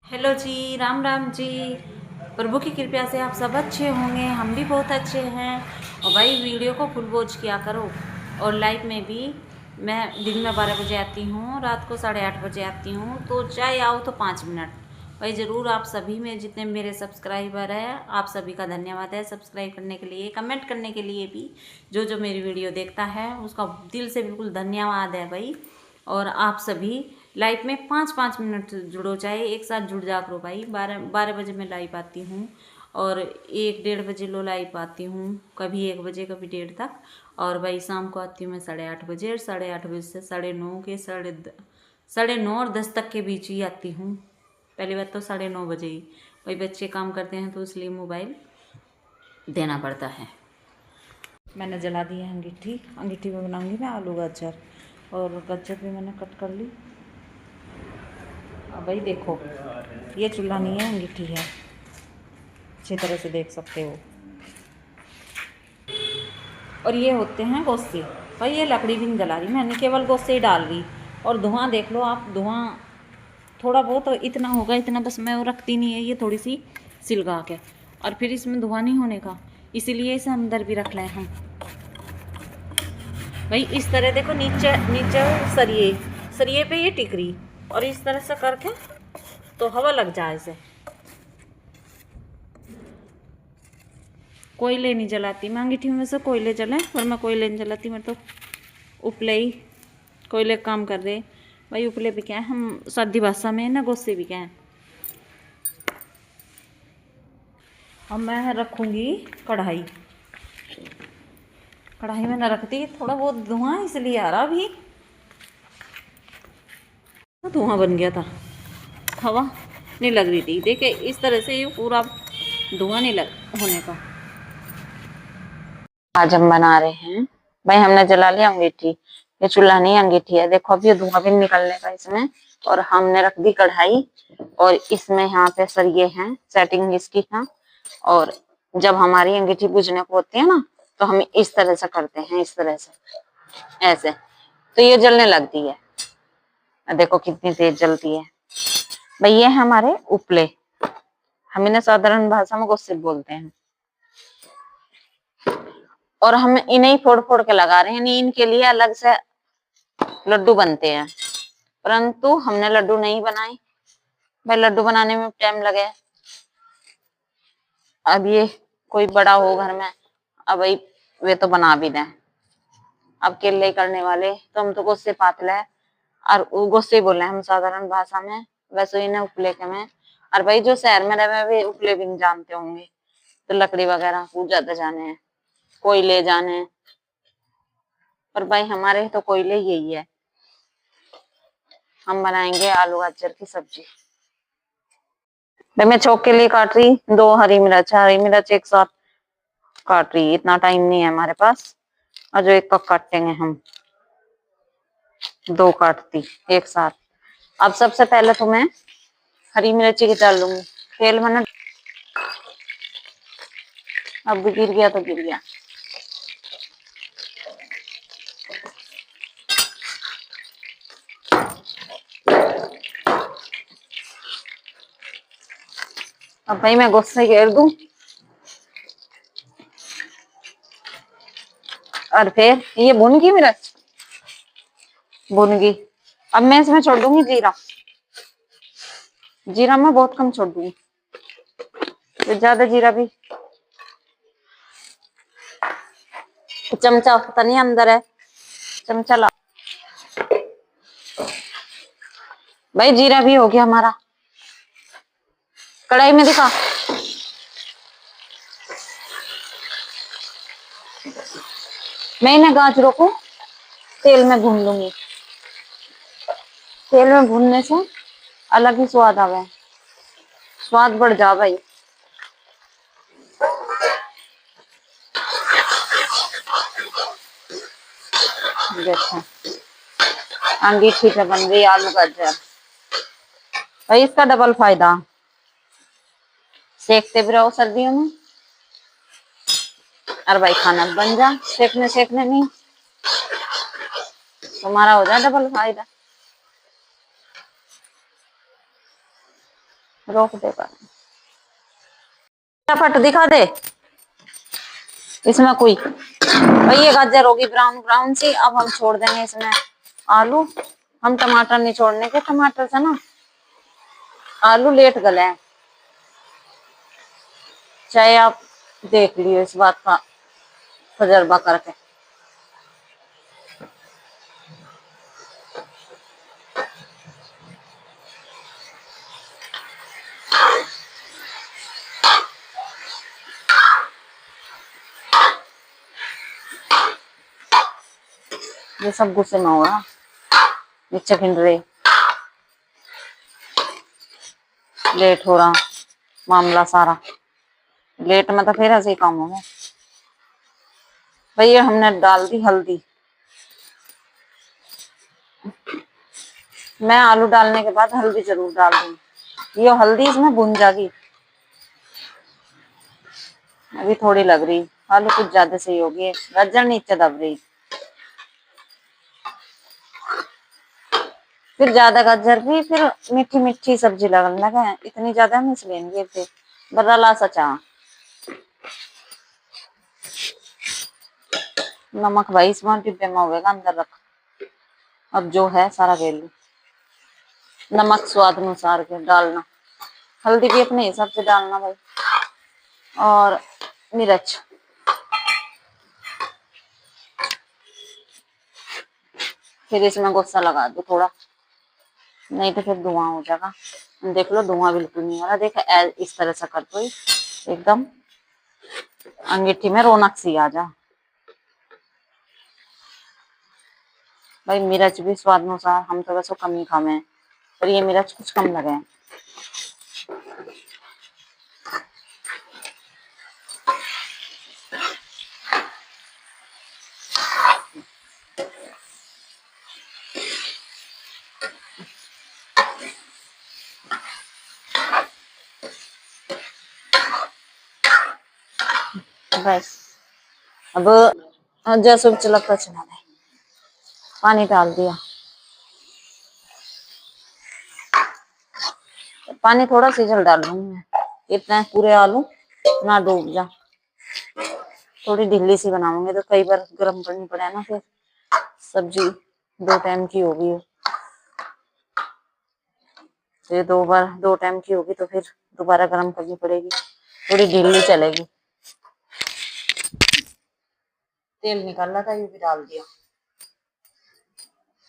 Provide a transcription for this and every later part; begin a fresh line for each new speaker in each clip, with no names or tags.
Hello जी, राम राम जी। प्रभु की कृपा से आप सब अच्छे होंगे, हम भी बहुत अच्छे हैं। और भाई वीडियो को फुल वॉच किया करो। और लाइव में भी मैं दिन में 12 बजे आती हूँ, रात को 8:30 बजे आती हूँ, तो चाहे आओ तो 5 मिनट। भाई ज़रूर आप सभी में जितने मेरे सब्सक्राइबर हैं, आप सभी का धन्यवाद है सब्सक्राइब करने के लिए, कमेंट करने के लिए भी। जो जो मेरी वीडियो देखता है उसका दिल से बिल्कुल धन्यवाद है भाई। और आप सभी लाइव में 5-5 मिनट जुड़ो, चाहे एक साथ जुड़ जा करो भाई। 12 बजे मैं लाइव आती हूँ और 1-1:30 बजे लो लाइव आती हूँ, कभी 1 बजे कभी 1:30 तक। और भाई शाम को आती हूँ मैं 8:30 बजे, और 8:30 बजे से 9:30 के 9:30 और 10 तक के बीच ही आती हूँ। पहली बात तो 9:30 बजे ही भाई बच्चे काम करते हैं तो इसलिए मोबाइल देना पड़ता है। मैंने जला दी है अंगीठी, अंगीठी में बनाऊंगी मैं आलू गाजर, और गाजर भी मैंने कट कर ली। अब भाई देखो, ये चूल्हा नहीं है, अंगीठी है, अच्छी तरह से देख सकते हो। और ये होते हैं गोस्से। भाई ये लकड़ी भी नहीं जला रही मैंने, केवल गोस्से ही डाल रही। और धुआं देख लो आप, धुआं थोड़ा बहुत तो इतना होगा, इतना बस मैं वो रखती नहीं है, ये थोड़ी सी सिलगा के। और फिर इसमें धुआं नहीं होने का, इसीलिए इसे अंदर भी रख लें हम। भाई इस तरह देखो, नीचे नीचे सरिये सरिये पे ये टिकरी, और इस तरह से करके तो हवा लग जाए इसे। कोयले नहीं जलाती मैं अंगीठी में, से कोयले जले पर मैं कोयले नहीं जलाती, मैं तो उपले ही कोयले काम कर रहे। भाई उपले भी क्या है, हम सादी भाषा में ना गोस्से भी क्या है। अब मैं रखूँगी कढ़ाई, कढ़ाई में न रखती, थोड़ा बहुत धुआं इसलिए आ रहा अभी, धुआं बन गया था, हवा नहीं लग रही थी। देखिए इस तरह से ये पूरा धुआं नहीं लग होने का। आज हम बना रहे हैं, भाई हमने जला लिया अंगीठी, ये चूल्हा नहीं अंगीठी है। देखो अभी धुआं भी निकलने का इसमें। और हमने रख दी कढ़ाई, और इसमें यहाँ पे सरिये हैं, सेटिंग इसकी है। और जब हमारी अंगीठी बुझने को होती है ना, तो हम इस तरह से करते हैं, इस तरह से ऐसे, तो ये जलने लगती है। देखो कितनी तेज जलती है। भाई ये हमारे उपले, हम इन्हें साधारण भाषा में गोस्से बोलते हैं। और हम इन्हें फोड़ फोड़ के लगा रहे हैं, इनके लिए अलग से लड्डू बनते हैं, परंतु हमने लड्डू नहीं बनाए भाई, लड्डू बनाने में टाइम लगे। अब ये कोई बड़ा हो घर में, अब भाई वे तो बना भी दें। अब केले करने वाले तो हम तो गोस्से पातले है, और गोस्से बोले हम साधारण भाषा में, वैसे इन्हें उपले के में। और भाई जो शहर में रहे वे उपले भी नहीं जानते होंगे, तो लकड़ी वगैरह पूजाते जाने हैं, कोयले जाने। पर भाई हमारे तो कोयले यही है। हम बनाएंगे आलू गाजर की सब्जी। भाई मैं चौक के लिए काट रही 2 हरी मिर्च एक साथ काट रही, इतना टाइम नहीं है हमारे पास। और जो एक कप काटेंगे हम, 2 काटती एक साथ। अब सबसे पहले तो मैं हरी मिर्ची की डाल लूंगी, तेल मैंने, अब गिर गया तो गिर गया। अब भाई मैं गुस्से घेर दूं, और फिर ये भुन गई मिर्च, भुन गई। अब मैं इसमें छोड़ दूंगी जीरा, जीरा मैं बहुत कम छोड़ दूंगी, तो ज्यादा जीरा भी, चमचा पता नहीं अंदर है, चमचा ला। भाई जीरा भी हो गया हमारा, कढ़ाई में दिखा। मैं इन्हें गाजरों को तेल में भून लूंगी, तेल में भूनने से अलग ही स्वाद आवे, स्वाद बढ़ जा भाई। देखो अंगीठी पे बन गई आलू गाजर। भाई इसका डबल फायदा, सेकते भी रहो सर्दियों में, और भाई खाना बन जा, सेकने सेकने नहीं, तुम्हारा हो जाए डबल फायदा। रोक दे कर फटाफट दिखा दे इसमें कोई। भाई ये गाजर होगी ब्राउन ब्राउन सी। अब हम छोड़ देंगे इसमें आलू। हम टमाटर नहीं छोड़ने के, टमाटर से ना आलू लेट गले हैं। चाहे आप देख लियो इस बात का तजर्बा करके। ये सब गुस्से में हो रहा, नीचे खिंड रहे, लेट हो रहा मामला सारा। लेट में तो फिर ऐसे ही काम होगा। भैया हमने डाल दी हल्दी। मैं आलू डालने के बाद हल्दी जरूर डाल दूंगी। ये हल्दी इसमें भुन जाएगी। अभी थोड़ी लग रही, आलू कुछ ज्यादा सही होगी। गाजर नीचे दब रही, फिर ज्यादा गाजर भी फिर मीठी मीठी सब्जी लगने लगे। इतनी ज्यादा हम इसलिए नहीं गिरते बर्रा सचा। नमक भाई इस बार डिब्बे में होगा, अंदर रख। अब जो है सारा गेल नमक स्वाद अनुसार के डालना। हल्दी भी अपने हिसाब से डालना भाई। और मिर्च फिर इसमें गुस्सा लगा दो थोड़ा, नहीं तो फिर धुआं हो जाएगा। देख लो धुआं बिल्कुल नहीं हो रहा। देख इस तरह से कर दो एकदम अंगीठी में रौनक सी आ जा। भाई मिर्च भी स्वाद अनुसार, हम तो वैसे कम ही खावे हैं, पर ये मिर्च कुछ कम लगे हैं। बस अब जैसे चलता चला है, पानी डाल दिया। पानी थोड़ा सी जल डाल दूंगी मैं, इतना पूरे आलू ना डूब जा। थोड़ी ढीली सी बनाऊंगी तो कई बार गर्म करनी पड़े ना, फिर सब्जी 2 टाइम की होगी। ये 2 टाइम की होगी तो फिर दोबारा गर्म करनी पड़ेगी, थोड़ी ढीली चलेगी। तेल निकाला था, ये भी डाल दिया।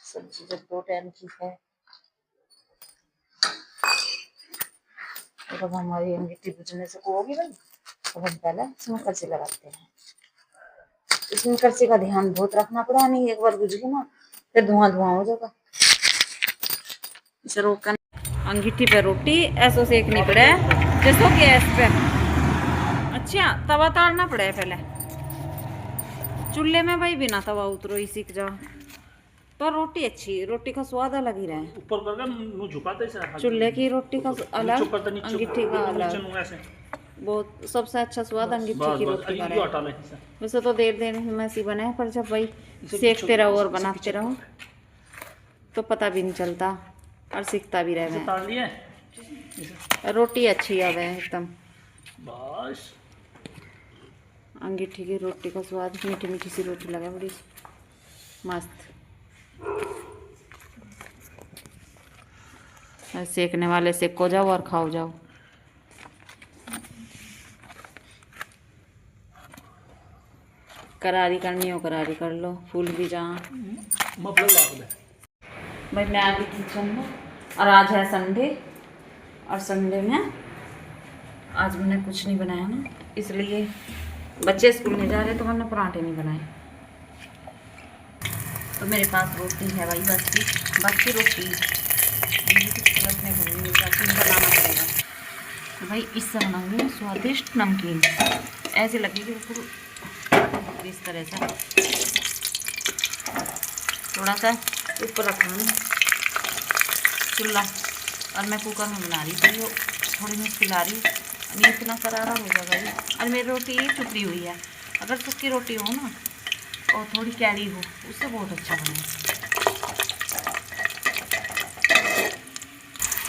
सब्जी जब 2 टाइम की है तो हमारी अंगीठी बुझने से को होगी भाई। तो हम पहले इसमें करछी लगाते हैं। इसमें करछी का ध्यान बहुत रखना पड़ा, नहीं एक बार बुझ गई ना फिर धुआं धुआं हो जाएगा। इसे रोक कर अंगीठी पे रोटी ऐसा सेकनी पड़े जैसो गैस पे। अच्छा तवा ताड़ना पड़े पहले चूल्हे में भाई, बिना तवा उतरो ही सीख जाओ। पर रोटी अच्छी, रोटी का स्वाद अलग ही रहे। ऊपर करके झुकाते चूल्हे की रोटी का अलग, अंगीठी का अलग। बहुत सबसे अच्छा स्वाद अंगीठी की रोटी का रहे। वैसे तो देर में सी बने, पर जब भाई सेकते रहो और बनाते रहो तो पता भी नहीं चलता और सीखता भी रहे। रोटी अच्छी आवे एकदम। बस अंगीठी की रोटी का स्वाद, मीठी मीठी सी रोटी लगे बड़ी मस्त। सेकने वाले सेको जाओ और खाओ जाओ। करारी करनी हो करारी कर लो, फूल भी जा भाई। मैं आ गई किचन में और आज है संडे, और संडे में आज मैंने कुछ नहीं बनाया ना, इसलिए बच्चे स्कूल नहीं जा रहे तो मैंने पराठे नहीं बनाए। तो मेरे पास रोटी है भाई, बस की रोटी, मुझे कुछ गलत नहीं बनाना पड़ेगा। तो भाई इससे बनाऊंगी स्वादिष्ट नमकीन, ऐसे लगेगी बिल्कुल इस तरह से। थोड़ा सा ऊपर रखना चूल्हा, और मैं कुकर में बना रही थी, वो थोड़ी मुश्किल आ रही, नहीं इतना करारा हो जाएगा। और मेरी रोटी ये चुपड़ी हुई है, अगर सूखी रोटी हो ना और थोड़ी कैरी हो उससे बहुत अच्छा बने।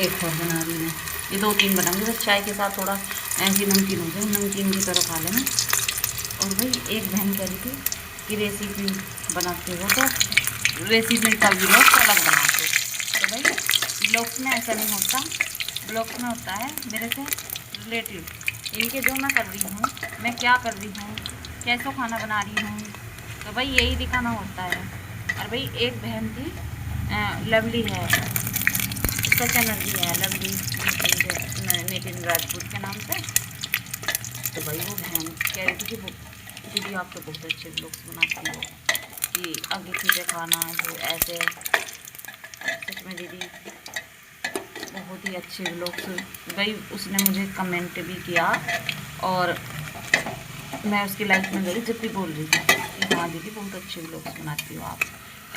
एक और बना रही हूँ ये 2-3 बनाऊंगी बस, चाय के साथ थोड़ा ऐसी नमकीन हो जाए, नमकीन की तरह खा लेंगे। और भाई एक बहन कह रही थी कि रेसिपी बनाते हो तो रेसिपी का ब्लॉग अलग बनाते हो। तो भाई ब्लॉग्स में ऐसा नहीं होता, ब्लॉग्स में होता है मेरे से रिलेटिव, इनके जो मैं कर रही हूँ, मैं क्या कर रही हूँ, कैसा खाना बना रही हूँ, तो भाई यही दिखाना होता है। और भाई एक बहन थी लवली है, उसका चैनल भी है लवली नितिन राजपूत के नाम से। तो भाई वो बहन कह रही थी कि दीदी आप तो बहुत अच्छे ब्लॉग्स बनाती हो, कि आगे पीछे खाना तो ऐसे, सच में दीदी बहुत ही अच्छे ब्लॉग्स। भाई उसने मुझे कमेंट भी किया और मैं उसकी लाइफ में गई जब भी बोल रही थी कि हाँ दीदी बहुत अच्छे ब्लॉग्स बनाती हो आप,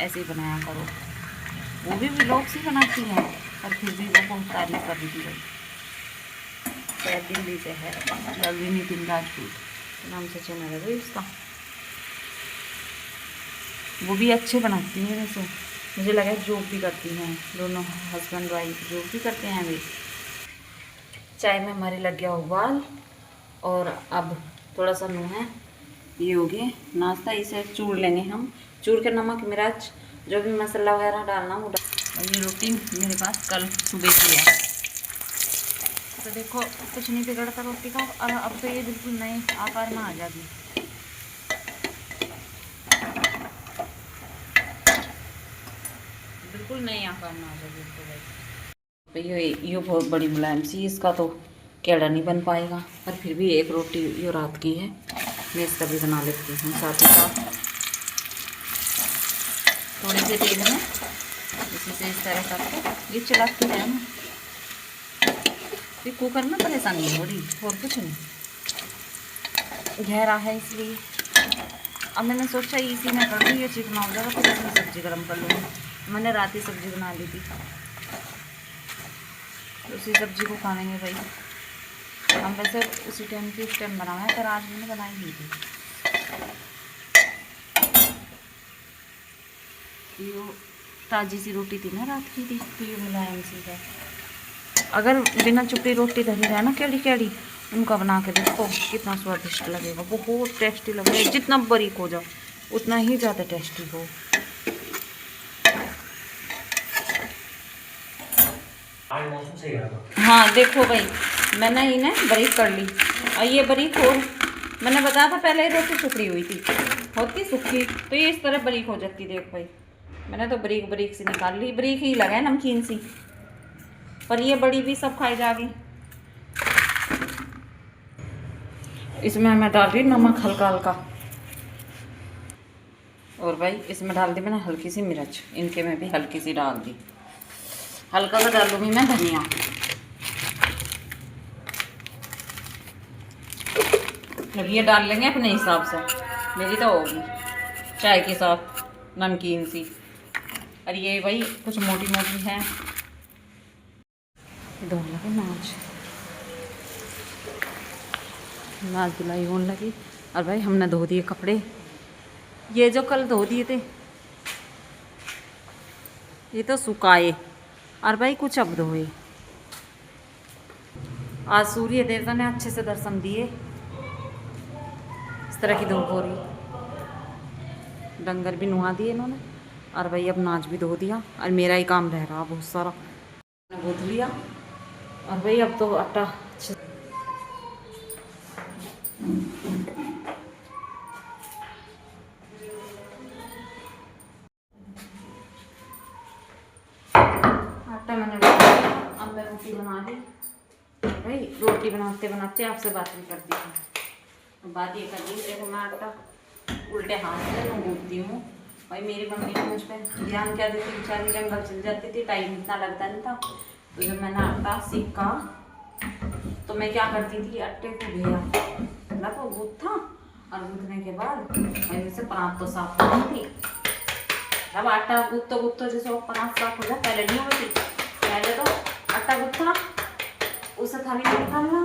ऐसे ही बनाया करो। वो भी ब्लॉग्स ही बनाती हैं पर फिर भी वो बहुत तारीफ कर रही थी। भाई दिल्ली से है, लवली नितिन राजपूत नाम से चैनल है भाई उसका। वो भी अच्छे बनाती हैं वैसे, मुझे लगा जॉब भी करती हैं, दोनों हस्बैंड वाइफ जॉब भी करते हैं अभी। चाय में हमारे लग गया उबाल और अब थोड़ा सा नून है, ये हो गया नाश्ता। इसे चूर लेंगे हम, चूर के नमक मिर्च जो भी मसाला वगैरह डालना वो डाल। ये रोटी मेरे पास कल सुबह की है, तो देखो कुछ नहीं बिगड़ता रोटी का। और अब तो ये बिल्कुल नए आकार में आ जाएगी। बिल्कुल नए आकार में आ जाएगी तो भाई ये बहुत बड़ी मुलायम सी, इसका तो केड़ा नहीं बन पाएगा। पर फिर भी एक रोटी ये रात की है, मैं इसका भी बना लेती हूँ साथ ही साथ। थोड़े से तेल में इसी से इस तरह करके ये चलाती है ना, ये कुकर में परेशानी हो रही और कुछ नहीं, गहरा है इसलिए। अब मैंने सोचा इसी में कर दी, ये चिकना हो जाएगा फिर इसमें सब्ज़ी गर्म कर लूँगी। मैंने रात ही सब्ज़ी बना ली थी, तो उसी सब्ज़ी को खा लेंगे भाई हम। वैसे उसी टाइम की उस टाइम बनाना है, पर आज मैंने बनाई ली थी। ये ताज़ी सी रोटी थी ना रात की थी, तो ये मुलायम सी है। अगर बिना चुपड़ी रोटी धरी रहे ना कैडी कैडी, उनका बना के देखो कितना स्वादिष्ट लगेगा, बहुत टेस्टी लगेगा। जितना बारीक हो जाओ उतना ही ज़्यादा टेस्टी हो। हाँ देखो भाई मैंने इन्हें बारीक कर ली, और ये बारीक हो, मैंने बताया था पहले ही रोटी सुखड़ी हुई थी, होती सूखी तो ये इस तरह बारीक हो जाती। देख भाई मैंने तो बारीक बारीक सी निकाल ली, बारीक ही लगा है नमकीन सी, पर ये बड़ी भी सब खाई जाएगी। इसमें मैं डाल रही नमक हल्का हल्का, और भाई इसमें डाल दी मैंने हल्की सी मिर्च, इनके में भी हल्की सी डाल दी, हल्का सा डालूंगी मैं धनिया। अब ये डाल लेंगे अपने हिसाब से, मेरी तो होगी चाय के साथ नमकीन सी। और ये भाई कुछ मोटी मोटी है, धो लगे नाच धुलाई होने लगी। और भाई हमने धो दिए कपड़े, ये जो कल धो दिए थे ये तो सुखाए, और भाई कुछ अब धोए। आज सूर्य देवता ने अच्छे से दर्शन दिए, इस तरह की धूप हो रही। डंगर भी नुहा दिए इन्होंने, और भाई अब नाच भी धो दिया, और मेरा ही काम रह रहा बहुत सारा, गूँथ लिया। और भाई अब तो आटा अच्छे आटा मैंने अब मैं रोटी बना ली। भाई रोटी बनाते बनाते आपसे बात भी करती हूँ। बात ये कर दी, देखो मैं आटा उल्टे हाथ से गूँथती हूँ। भाई मेरी मम्मी ने मुझ पर ध्यान क्या देती, बेचारी जंगल चल जाती थी, टाइम इतना लगता नहीं था। तो जब मैंने आटा सीखा तो मैं क्या करती थी, आटे को भेजा मतलब वो गूँथा, और गूँथने के बाद मैं जैसे परात तो साफ हो गई थी। अब आटा गूँथते जैसे वो परात साफ हो जाए, पहले नहीं होती, पहले तो आटा गूँथा उसे थाली में निकालना,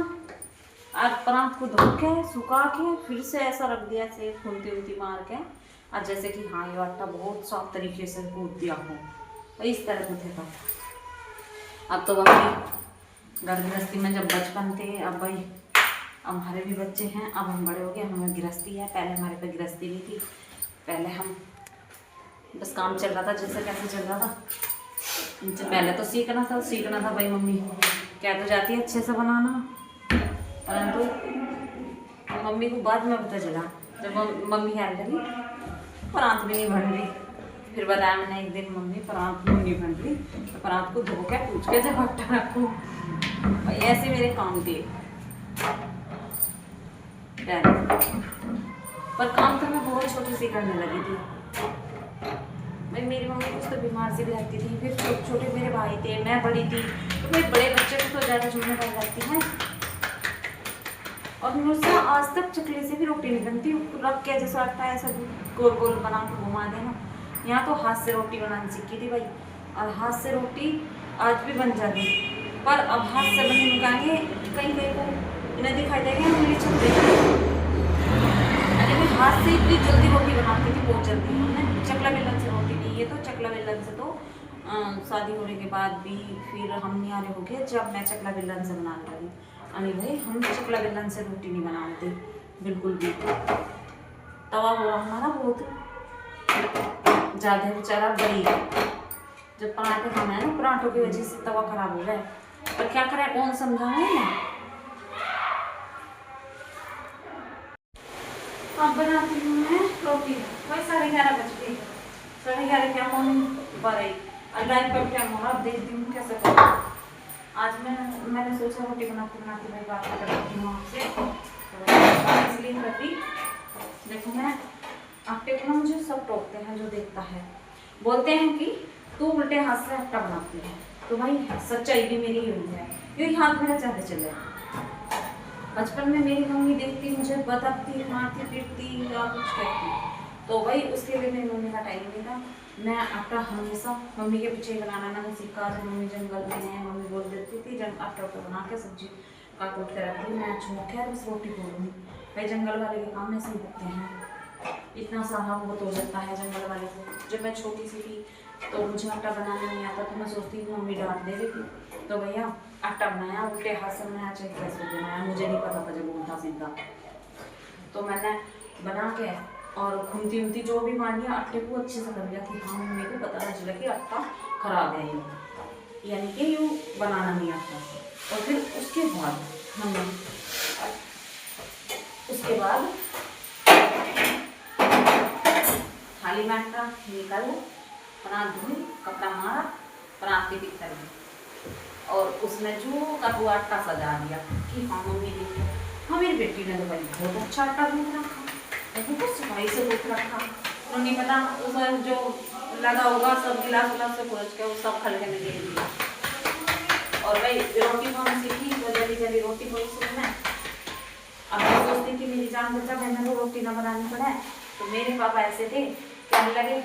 और परात को धो के सुखा के फिर से ऐसा रख दिया, ऐसे खुलती उलती मार के, और जैसे कि हाँ ये आटा बहुत साफ तरीके से गूँथ दिया हो, इस तरह गूँथे था। अब तो बाकी घर गृहस्थी में जब बचपन थे, अब भाई हमारे भी बच्चे हैं, अब हम बड़े हो गए, हमें गृहस्थी है। पहले हमारे पे गृहस्थी नहीं थी, पहले हम बस काम चल रहा था जैसे कैसे चल रहा था। इनसे पहले तो सीखना था भाई। मम्मी क्या तो जाती है अच्छे से बनाना, परंतु मम्मी को बाद में पता चला जब मम्मी कहने लगी परांत भी नहीं बन रही। फिर बताया मैंने एक दिन, मम्मी परांत नहीं बन रही तो परांत को धो के पूछ के जब आटा रखो। ऐसे मेरे काम थे पर काम तो मैं बहुत छोटी सी करने लगी थी भाई। मेरी मम्मी कुछ तो बीमार से भी रहती थी, फिर छोटे छोटे मेरे भाई थे, मैं बड़ी थी, तो मेरे बड़े बच्चे को तो ज़्यादा झूठने पड़ जाती है। और मुझसे आज तक चकले से भी रोटी नहीं बनती, रख के जैसा आटा ऐसा गोल गोल बना के घुमा देना। यहाँ तो हाथ से रोटी बनानी सीखी थी भाई, और हाथ से रोटी आज भी बन जाती, पर अब हाथ से बनने निकाले कहीं कहीं को इन्हें दिखाई देगा मेरी छत। अरे मैं हाथ से इतनी जल्दी रोटी बनाती थी, बहुत जल्दी। हमने चकला बेलन से रोटी नहीं, ये तो चकला बेलन से तो शादी होने के बाद भी फिर हम नहीं आ रहे हो गए, जब मैं चकला बेलन से बनाने लगी। अनिल भाई हम चकला बेलन से रोटी नहीं बनाते बिल्कुल भी। तवा हुआ हमारा बहुत ज़्यादा बेचारा बड़ी, जब पराठे खाना है ना, पराठों की वजह से तवा खराब हो गया, पर क्या करें, कौन समझाए ना। अब बनाती हूँ मैं रोटी, वही 11:30 बज गई, 11:30 क्या मॉर्निंग 12 और लाइफ का टाइम हो रहा। अब देखती हूँ कैसे करूँ। आज मैंने सोचा रोटी बनाते भाई बात करती हूँ आपसे, तो इसलिए करती। देखो मैं आटे को ना, मुझे सब टोकते हैं जो देखता है, बोलते हैं कि तू उल्टे हाथ से आटा बनाती है, तो भाई सच्चाई भी मेरी ही हुई है, क्योंकि हाथ मेरा ज़्यादा चल रहा है। बचपन में मेरी मम्मी देखती, मुझे बताती, मारती पीटती या कुछ कहती, तो भाई उसके लिए मेरी मम्मी का टाइम नहीं था। मैं आटा हमेशा मम्मी के पीछे बनाना मैंने सीखा। जब मम्मी जंगल में है, मम्मी बोल देती थी जब आटा बना के सब्जी काट उठ के रखती, मैं झोंक के बस रोटी बोलूँगी। भाई जंगल वाले के काम ऐसे होते हैं, इतना सारा बहुत हो जाता है जंगल वाले को। जब मैं छोटी सी थी तो मुझे आटा बनाना नहीं आता, तो मैं सोचती थी मम्मी डांट दे रही थी, तो भैया आटा बनाया उल्टे हाथ से बनाया चाहे कैसे बनाया, मुझे नहीं पता था जब उल्टा सीधा। तो मैंने बना के और घूमती घूमती जो भी मान लिया आटे को अच्छे से कर लिया कि हाँ मम्मी को पता ना चला कि आटा खराब है, ये यानी कि यूँ बनाना नहीं आता। और फिर उसके बाद हमने थाली में आटा निकाल, परात धुई, कपड़ा मारा, परात की पिक्चर में, और उसमें जो का हुआ आटा सजा दिया कि हाँ मम्मी देखिए। हाँ मेरी बेटी ने तो भाई बहुत अच्छा आटा गूंथ रखा, बहुत सफाई से गूंथ रखा। तो नहीं पता उसमें जो लगा होगा सब गिलास विलास से पहुँच के वो सब खलके में दे दिया। और भाई रोटी कौन सीखी, तो जल्दी जल्दी रोटी बहुत सीखना है। अब मैं सोचती थी मेरी जान बचा मैंने वो रोटी ना बनानी पड़े, तो मेरे पापा ऐसे थे कहने लगे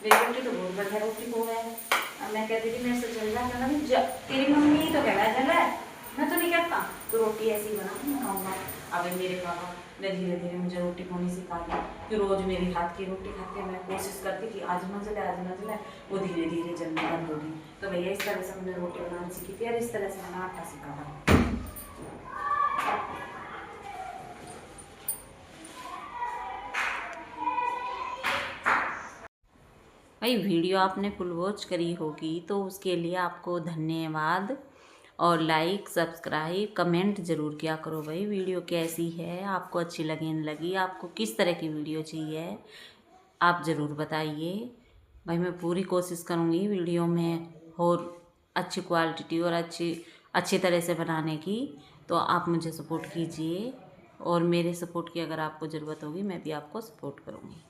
मेरी बेटी तो बहुत बढ़िया रोटी हो गया है। अब मैं कहती थी मेरे से चल रहा, तेरी मम्मी तो कह रहा है चल रहा है, मैं तो नहीं कहता तो रोटी ऐसी बना मैं खाऊंगा। अब मेरे पापा ने धीरे धीरे मुझे रोटी पानी सिखा दी, कि रोज़ मेरी हाथ की रोटी खाते मैं कोशिश करती कि आज ना जले, वो धीरे धीरे जलना बंद होगी। तो भैया इस तरह से मैंने रोटी बनाना सीखी थी, और इस तरह से मैंने आटा सीखा था। भाई वीडियो आपने फुल वॉच करी होगी तो उसके लिए आपको धन्यवाद, और लाइक सब्सक्राइब कमेंट ज़रूर किया करो। भाई वीडियो कैसी है, आपको अच्छी लगी नहीं लगी, आपको किस तरह की वीडियो चाहिए आप ज़रूर बताइए। भाई मैं पूरी कोशिश करूँगी वीडियो में और अच्छी क्वालिटी और अच्छी तरह से बनाने की, तो आप मुझे सपोर्ट कीजिए, और मेरे सपोर्ट की अगर आपको ज़रूरत होगी मैं भी आपको सपोर्ट करूँगी।